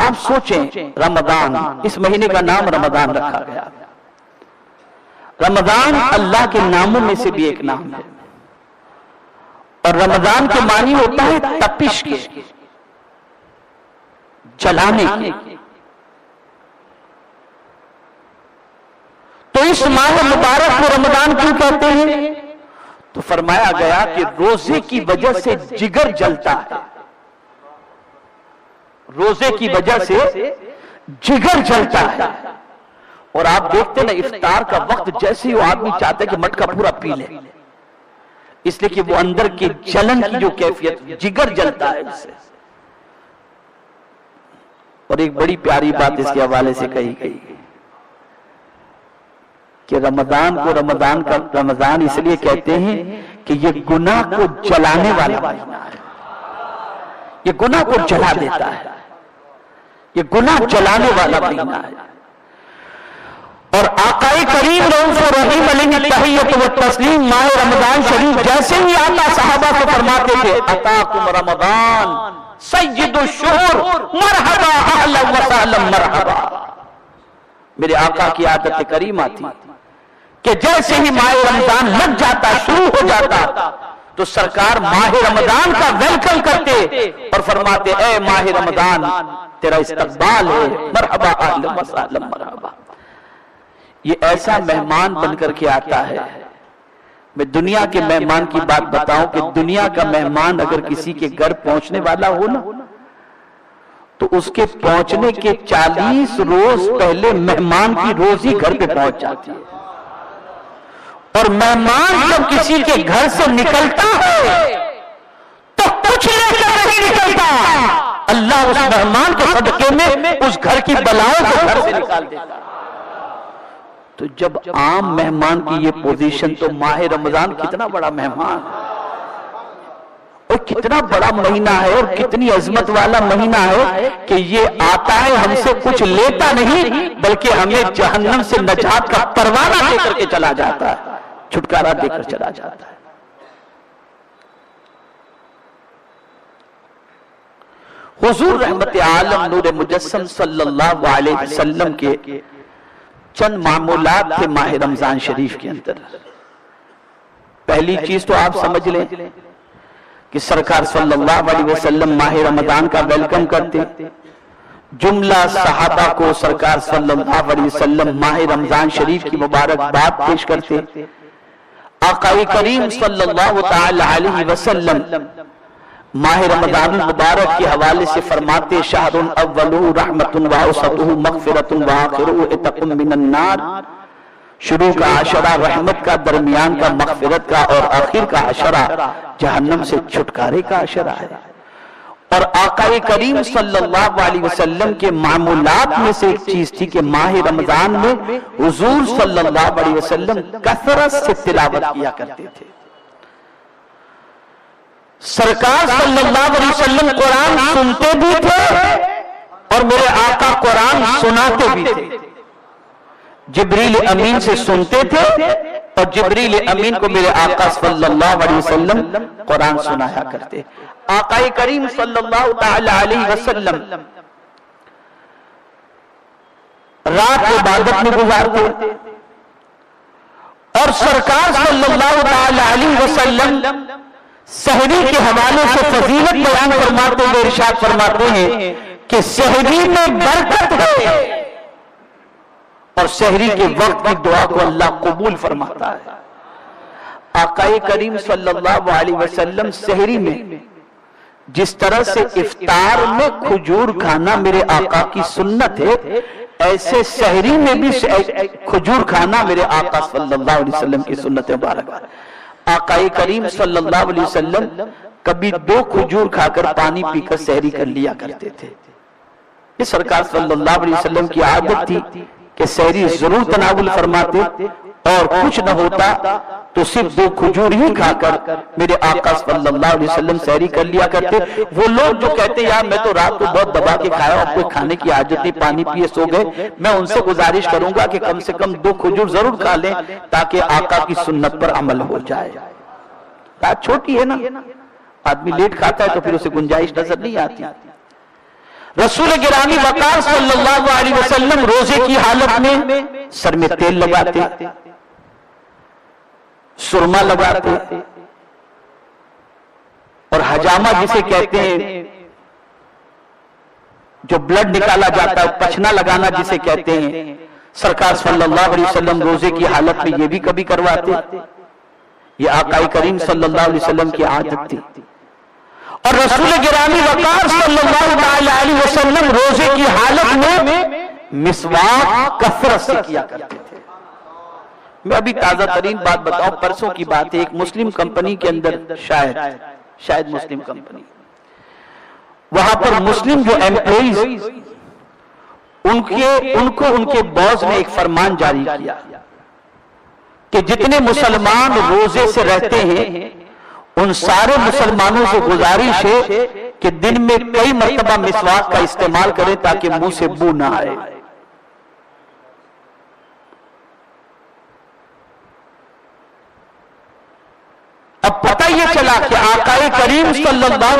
آپ سوچیں رمضان، اس مہینے کا نام رمضان رکھا گیا. رمضان اللہ کے ناموں میں سے بھی ایک نام ہے، اور رمضان کے معنی ہوتا ہے تپش کے، جلانے کے. تو اس ماہ مبارک کو رمضان کیوں کہتے ہیں؟ تو فرمایا گیا کہ روزے کی وجہ سے جگر جلتا ہے، روزے کی وجہ سے جگر جلتا ہے. اور آپ دیکھتے نا افطار کا وقت جیسے ہی وہ آدمی چاہتا ہے کہ مٹکا پورا پی لے، اس لیے کہ وہ اندر کی جلن کی جو کیفیت، جگر جلتا ہے اس سے. اور ایک بڑی پیاری بات اس کے حوالے سے کہی گئی کہ رمضان کو رمضان اس لیے کہتے ہیں کہ یہ گناہ کو جلانے والا مہینہ ہے، یہ گناہ کو جلا دیتا ہے، یہ گناہ جلانے والا مہینہ ہے. اور آقا کریم رؤوف رحیم علیہ التحیۃ والتسلیم ماہ رمضان شریف جیسے ہی آقا صحابہ کو فرماتے تھے اتاکم رمضان سید الشہور مرحبا اہلا وسہلا مرحبا. میرے آقا کی عادت کریمہ تھی کہ جیسے ہی ماہ رمضان لگ جاتا، شروع ہو جاتا، تو سرکار ماہ رمضان کا ویلکم کرتے اور فرماتے اے ماہ رمضان تیرا استقبال ہے، مرحبا اہلا وسہلا مرحبا. یہ ایسا مہمان بن کر کے آتا ہے. میں دنیا کے مہمان کی بات بتاؤں کہ دنیا کا مہمان اگر کسی کے گھر پہنچنے والا ہو نا تو اس کے پہنچنے کے 40 روز پہلے مہمان کی روزی گھر پہ پہنچ جاتی ہے. اور مہمان جب کسی کے گھر سے نکلتا ہے تو کچھ لے کر نہیں نکلتا، اللہ اس مہمان کے صدقے میں اس گھر کی بلاؤں کو گھر سے نکال دیتا. تو جب عام مہمان کی یہ پوزیشن تو ماہ رمضان کتنا بڑا مہمان اور کتنا بڑا مہینہ ہے اور کتنی عظمت والا مہینہ ہے کہ یہ آتا ہے ہم سے کچھ لیتا نہیں بلکہ ہمیں جہنم سے نجات کا پروانہ دے کر کے چلا جاتا ہے، چھٹکارا دے کر چلا جاتا ہے. حضور رحمت عالم نور مجسم صلی اللہ علیہ وسلم کے چند معمولات تھے ماہ رمضان شریف کے اندر. پہلی چیز تو آپ سمجھ لیں کہ سرکار صلی اللہ علیہ وسلم ماہ رمضان کا ویلکم کرتے، جملہ صحابہ کو سرکار صلی اللہ علیہ وسلم ماہ رمضان شریف کی مبارکباد پیش کرتے. آقا کریم صلی اللہ تعالی علیہ وسلم ماہ رمضان المبارک کے حوالے سے فرماتے شہر اولہ رحمت واوسطہ مغفرت واخرہ عتق من النار. شروع کا عشرہ رحمت کا، درمیان کا مغفرت کا، اور آخر کا عشرہ جہنم سے چھٹکارے کا عشرہ ہے. اور آقا کریم صلی اللہ علیہ وسلم کے معمولات میں سے ایک چیز تھی کہ ماہ رمضان میں حضور صلی اللہ علیہ وسلم کثرت سے تلاوت کیا کرتے تھے. سرکار صلی اللہ علیہ وسلم قرآن سنتے بھی تھے اور میرے آقا قرآن سناتے بھی تھے. جبریل امین سے سنتے تھے اور جبریل امین کو میرے آقا صلی اللہ علیہ وسلم قرآن سنایا کرتے. آقا کریم صلی اللہ تعالی علیہ وسلم رات عبادت میں گزارتے اور سرکار صلی اللہ تعالی علیہ وسلم سحری کے حوالے سے فضیلت بیان فرماتے ہوئے ارشاد فرماتے ہیں کہ سحری میں برکت ہے اور سحری کے وقت کی دعا کو اللہ قبول فرماتا ہے. آقا کریم صلی اللہ علیہ وسلم سحری میں جس طرح سے افطار میں کھجور کھانا میرے آقا کی سنت ہے، ایسے سحری میں بھی کھجور کھانا میرے آقا صلی اللہ علیہ وسلم کی سنت مبارک ہے. آقا کریم صلی اللہ علیہ وسلم کبھی 2 کھجور کھا کر پانی پی کر سحری کر لیا کرتے تھے. یہ سرکار صلی اللہ علیہ وسلم کی عادت تھی کہ سحری ضرور تناول فرماتے اور کچھ نہ ہوتا تو صرف 2 کھجور ہی کھا کر میرے آقا صلی اللہ علیہ وسلم سحری کر لیا کرتے. وہ لوگ جو کہتے یار میں تو رات کو بہت دبا کے کھایا اور کوئی کھانے کی عادت نہیں، پانی پیے سو گئے، میں ان سے گزارش کروں گا کہ کم سے کم 2 کھجور ضرور کھا لیں تاکہ آقا کی سنت پر عمل ہو جائے. رات چھوٹی ہے نا، آدمی لیٹ کھاتا ہے تو پھر اسے گنجائش نظر نہیں آتی. رسول گرامی وقار صلی اللہ علیہ وسلم روزے کی حالت میں سر میں تیل لگاتے، سرما لگاتے، اور حجامہ جسے کہتے ہیں جو بلڈ نکالا جاتا ہے، پچھنا لگانا جسے کہتے ہیں، سرکار صلی اللہ علیہ وسلم روزے کی حالت میں یہ بھی کبھی کرواتے۔ یہ آقا کریم صلی اللہ علیہ وسلم کی عادت تھی۔ اور رسول گرامی وقار صلی اللہ علیہ وسلم روزے کی حالت میں مسواک کثرت سے کیا کرتے تھے۔ میں ابھی تازہ ترین بات بتاؤں، پرسوں کی بات ہے، ایک مسلم کمپنی کے اندر، شاید مسلم کمپنی، وہاں پر مسلم جو ایمپلائیز ان کو ان کے باس نے ایک فرمان جاری کیا کہ جتنے مسلمان روزے سے رہتے ہیں ان سارے مسلمانوں سے گزارش ہے کہ دن میں کئی مرتبہ مسواک کا استعمال کریں تاکہ منہ سے بو نہ آئے۔ اب پتہ یہ چلا کہ آقا کریم صلی اللہ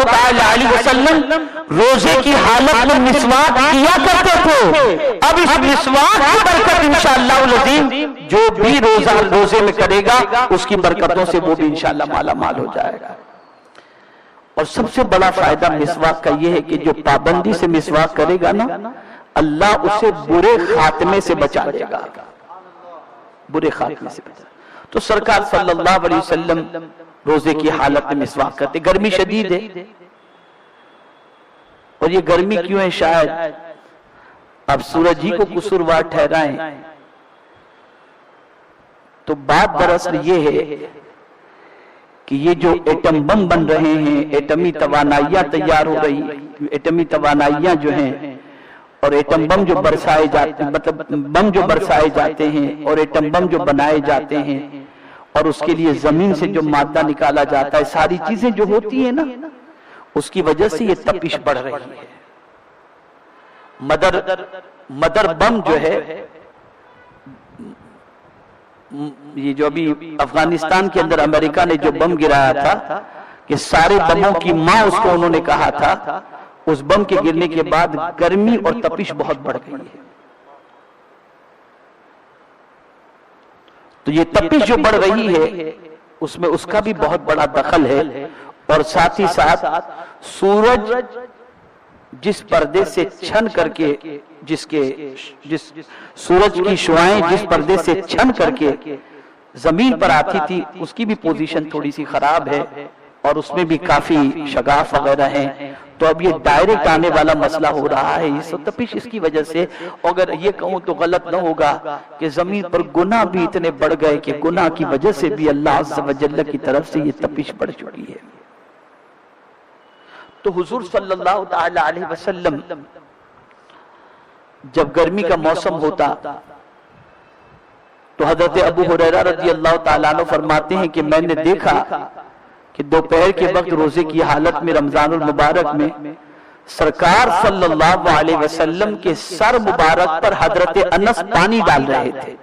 علیہ وسلم روزے کی حالت میں مسواک کیا کرتے تھے۔ اب اس مسواک کی برکت انشاءاللہ العظیم جو بھی روزے میں کرے گا اس کی برکتوں سے وہ بھی انشاءاللہ مالا مال ہو جائے گا۔ اور سب سے بڑا فائدہ مسواک کا یہ ہے کہ جو پابندی سے مسواک کرے گا نا، اللہ اسے برے خاتمے سے بچا لے گا، برے خاتمے سے بچا۔ تو سرکار صلی اللہ علیہ وسلم روزے کی حالت میں مسواک کرتے۔ گرمی شدید ہے، اور یہ گرمی کیوں ہے شاید اب سورج ہی کو قصوروار ٹھہرائیں، تو بات دراصل یہ ہے کہ یہ جو ایٹم بم بن رہے ہیں، ایٹمی توانائیاں تیار ہو رہی، ایٹمی توانائیاں جو ہیں، اور ایٹم بم جو برسائے جاتے ہیں، مطلب بم جو برسائے جاتے ہیں اور ایٹم بم جو بنائے جاتے ہیں، اور اس کے لیے زمین سے جو مادہ نکالا جاتا ہے، ساری چیزیں جو ہوتی ہیں نا، اس کی وجہ سے یہ تپش بڑھ رہی ہے۔ مدر بم جو ہے، یہ جو ابھی افغانستان کے اندر امریکہ نے جو بم گرایا تھا کہ سارے بموں کی ماں اس کو انہوں نے کہا تھا، اس بم کے گرنے کے بعد گرمی اور تپش بہت بڑھ گئی ہے۔ تو یہ تپش جو بڑھ رہی ہے اس میں اس کا بھی بہت بڑا دخل ہے، اور ساتھ ہی ساتھ سورج جس پردے سے چھن کر کے جس سورج کی شعاعیں جس پردے سے چھن کر کے زمین پر آتی تھی، اس کی بھی پوزیشن تھوڑی سی خراب ہے، اور اس میں بھی کافی شگاف وغیرہ ہیں۔ تو اب یہ ڈائریکٹ آنے والا مسئلہ ہو رہا ہے، یہ سب تپش اس کی وجہ سے۔ اگر یہ کہوں تو غلط نہ ہوگا کہ زمین پر گناہ بھی اتنے بڑھ گئے کہ گناہ کی وجہ سے بھی اللہ عز و جل کی طرف سے یہ تپش بڑھ چکی ہے۔ تو حضور صلی اللہ تعالی علیہ وسلم جب گرمی کا موسم ہوتا تو حضرت ابو ہریرہ رضی اللہ تعالیٰ عنہ فرماتے ہیں کہ میں نے دیکھا کہ دوپہر کے وقت روزے کی حالت میں رمضان المبارک میں سرکار صلی اللہ علیہ وسلم کے سر مبارک پر حضرت انس پانی ڈال رہے تھے۔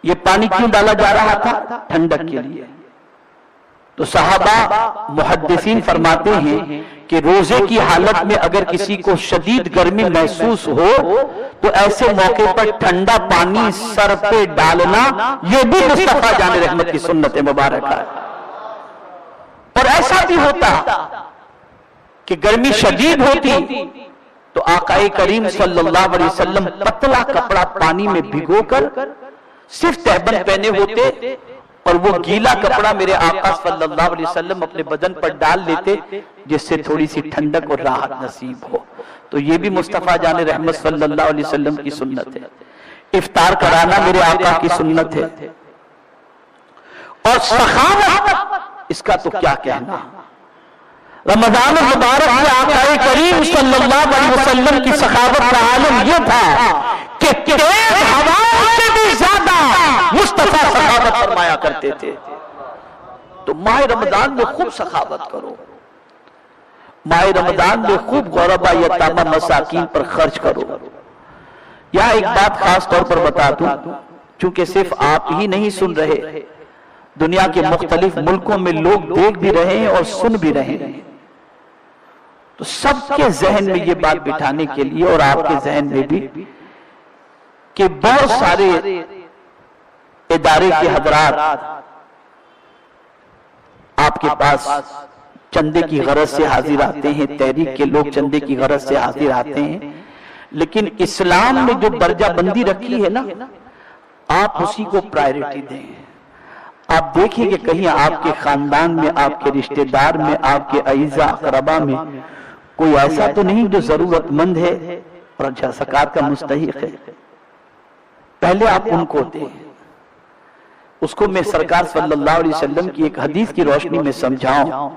یہ پانی کیوں ڈالا جا رہا تھا؟ ٹھنڈک کے لیے۔ تو صحابہ محدثین فرماتے ہیں کہ روزے کی حالت میں اگر کسی کو شدید گرمی محسوس ہو تو ایسے موقع پر ٹھنڈا پانی سر پہ ڈالنا یہ بھی مصطفیٰ جان رحمت کی سنت مبارکہ ہے۔ اور ایسا بھی ہوتا کہ گرمی شدید ہوتی تو آقا کریم صلی اللہ علیہ وسلم پتلا کپڑا پانی میں بھگو کر صرف تہبند پہنے ہوتے، اور وہ گیلا کپڑا میرے آقا صلی اللہ علیہ وسلم اپنے بدن پر ڈال لیتے جس سے تھوڑی سی ٹھنڈک اور راحت نصیب ہو۔ تو یہ بھی مصطفیٰ جان رحمت صلی اللہ علیہ وسلم کی سنت ہے۔ افطار کرانا میرے آقا کی سنت ہے، اور سخاوت اس کا تو کیا کہنا۔ رمضان المبارک میں آقا کریم صلی اللہ علیہ وسلم کی سخاوت کا عالم یہ تھا کہ تیز ہواؤں سے بھی زیادہ مصطفیٰ سخاوت فرمایا کرتے تھے۔ تو ماہ رمضان میں خوب سخاوت کرو، ماہ رمضان میں خوب غربا یتامى مساکین پر خرچ کرو۔ یہاں ایک بات خاص طور پر بتا دوں، چونکہ صرف آپ ہی نہیں سن رہے دنیا کے مختلف ملکوں میں لوگ دیکھ بھی رہے ہیں اور سن بھی رہے ہیں. تو سب کے ذہن میں یہ بات بٹھانے کے لیے اور آپ کے ذہن میں بھی کہ بہت سارے ادارے کے حضرات آپ کے پاس چندے کی غرض سے حاضر آتے ہیں، تحریک کے لوگ چندے کی غرض سے حاضر آتے ہیں، لیکن اسلام میں جو درجہ بندی رکھی ہے نا، آپ اسی کو پرائیورٹی دیں. آپ دیکھیں کہ کہیں آپ کے خاندان میں، آپ کے رشتہ دار میں، آپ کے اعزاء اقربا میں کوئی ایسا تو نہیں جو ضرورت مند ہے اور زکوٰۃ کا مستحق ہے. پہلے آپ ان کو دیں. اس کو میں سرکار صلی اللہ علیہ وسلم کی ایک حدیث کی روشنی میں سمجھاؤں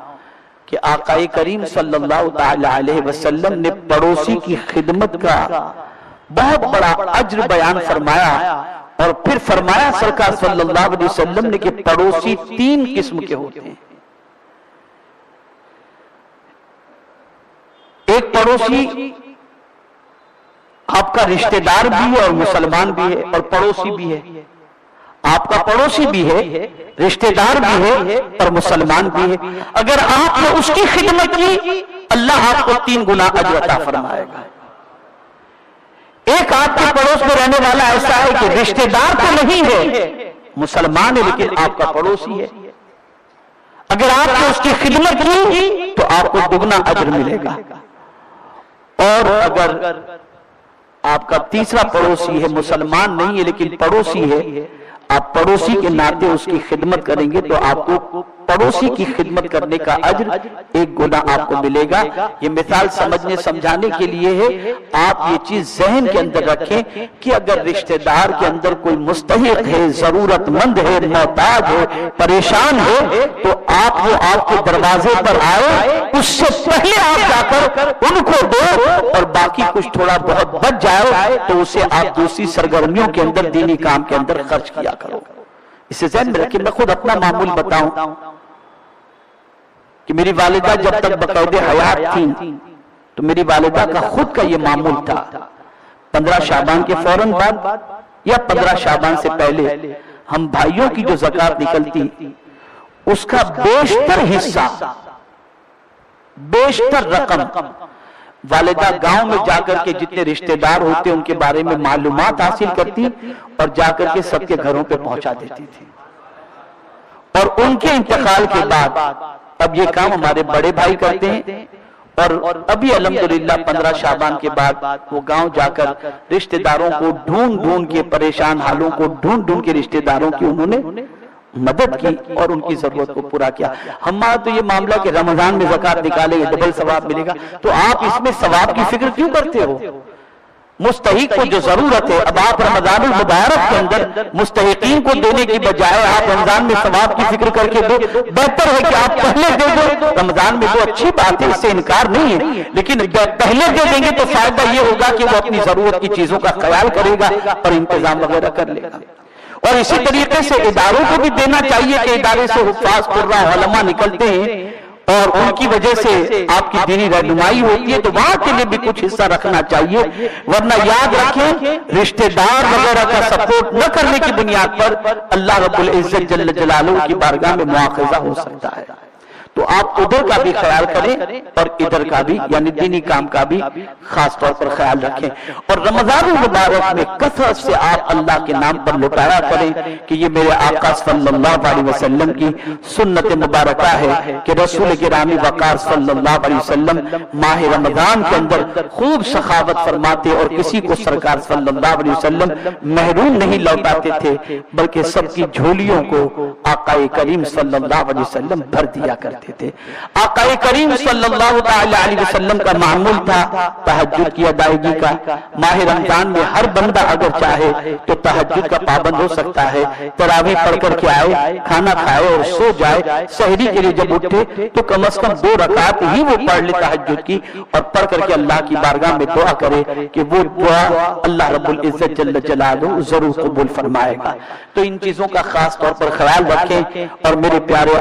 کہ آقا کریم صلی اللہ تعالی علیہ وسلم نے پڑوسی کی خدمت کا بہت بڑا اجر بیان فرمایا، اور پھر فرمایا سرکار صلی اللہ علیہ وسلم نے کہ پڑوسی 3 قسم کے ہوتے ہیں. ایک پڑوسی آپ کا رشتہ دار بھی ہے اور مسلمان بھی ہے اور پڑوسی بھی ہے. آپ کا پڑوسی بھی ہے، رشتہ دار بھی ہے اور مسلمان بھی ہے. اگر آپ نے اس کی خدمت کی، اللہ آپ کو 3 گنا اجر عطا فرمائے گا. ایک آپ کے پڑوس میں رہنے والا ایسا ہے کہ رشتہ دار تو نہیں ہے، مسلمان ہے لیکن آپ کا پڑوسی ہے. اگر آپ نے اس کی خدمت کی تو آپ کو دگنا اجر ملے گا. اور اگر آپ کا تیسرا پڑوسی ہے، مسلمان نہیں ہے لیکن پڑوسی ہے، آپ پڑوسی کے ناطے اس کی خدمت کریں گے تو آپ کو پڑوسی کی خدمت کرنے کا اجر 1 گنا آپ کو ملے گا. یہ مثال سمجھنے سمجھانے کے لیے ہے. آپ یہ چیز ذہن کے اندر رکھیں کہ اگر رشتہ دار کے اندر کوئی مستحق ہے، ضرورت مند ہے، محتاج ہے، پریشان ہے، تو آپ وہ آپ کے دروازے پر آئے، اس سے پہلے آپ جا کر ان کو دو، اور باقی کچھ تھوڑا بہت بچ جائے تو اسے آپ دوسری سرگرمیوں کے اندر، دینی کام کے اندر خرچ کیا کرو. اسے ذہن میں رکھیں. میں خود اپنا معمول بتاؤں کہ میری والدہ جب تک باقاعدہ حیات تھیں تو میری والدہ کا خود کا یہ معمول تھا، 15 شعبان کے فوراً بعد یا 15 شعبان سے پہلے ہم بھائیوں کی جو زکوٰۃ نکلتی اس کا بیشتر حصہ، بیشتر رقم والدہ گاؤں میں جا کر کے جتنے رشتہ دار ہوتے ان کے بارے میں معلومات حاصل کرتی اور جا کر کے سب کے گھروں پہ پہنچا دیتی تھی. اور ان کے انتقال کے بعد اب یہ کام ہمارے بڑے بھائی کرتے ہیں، اور ابھی الحمدللہ 15 شعبان کے بعد وہ گاؤں جا کر رشتہ داروں کو ڈھونڈ ڈھونڈ کے، پریشان حالوں کو ڈھونڈ ڈھونڈ کے رشتہ داروں کی انہوں نے مدد کی اور ان کی ضرورت کو پورا کیا. ہمارا تو یہ معاملہ کہ رمضان میں زکوٰۃ نکالے گا ڈبل ثواب ملے گا، تو آپ اس میں ثواب کی فکر کیوں کرتے ہو؟ مستحق کو جو ضرورت ہے، اب آپ رمضان المبارک کے اندر مستحقین کو دینے کی بجائے آپ رمضان میں ثواب کی فکر کر کے دو. بہتر ہے کہ آپ پہلے دے دو. رمضان میں تو اچھی بات ہے، اس سے انکار نہیں ہے، لیکن پہلے دے دیں گے تو فائدہ یہ ہوگا کہ وہ اپنی ضرورت کی چیزوں کا خیال کرے گا اور انتظام وغیرہ کر لے گا. اور اسی طریقے سے اداروں کو بھی دینا چاہیے کہ ادارے سے حفاظ قرہ علماء نکلتے ہیں اور ان کی وجہ سے آپ کی دینی رہنمائی ہوتی ہے، تو وہاں کے لیے بھی کچھ حصہ رکھنا چاہیے. ورنہ یاد رکھیں رشتہ دار وغیرہ کا سپورٹ نہ کرنے کی بنیاد پر اللہ رب العزت جل جلالہ کی بارگاہ میں مواخذہ ہو سکتا ہے. تو آپ ادھر کا بھی خیال کریں اور ادھر کا بھی، یعنی دینی کام کا بھی خاص طور پر خیال رکھیں. اور رمضان المبارک میں کثرت سے آپ اللہ کے نام پر لٹایا کریں کہ یہ میرے آقا صلی اللہ علیہ وسلم کی سنت مبارکہ ہے کہ رسول گرامی وقار صلی اللہ علیہ وسلم ماہ رمضان کے اندر خوب سخاوت فرماتے اور کسی کو سرکار صلی اللہ علیہ وسلم محروم نہیں لوٹاتے تھے، بلکہ سب کی جھولیوں کو آقا کریم صلی اللہ علیہ وسلم بھر دیا کرتے تھے. آقا کریم صلی اللہ علیہ وسلم کا معمول تھا تہجد کی ادائیگی کا. ماہ رمضان میں ہر بندہ اگر چاہے تو تہجد کا پابند ہو سکتا ہے. تراویح پڑھ کر کے آئے، کھانا کھائے اور سو جائے. سحری کے لیے جب اٹھے تو کم از کم 2 رکعت ہی وہ پڑھ لے تہجد کی، اور پڑھ کر کے اللہ کی بارگاہ میں دعا کرے کہ وہ دعا اللہ رب العزت جل جلالہ ضرور قبول فرمائے گا. تو ان چیزوں کا خاص طور پر خیال رکھیں اور میرے پیارے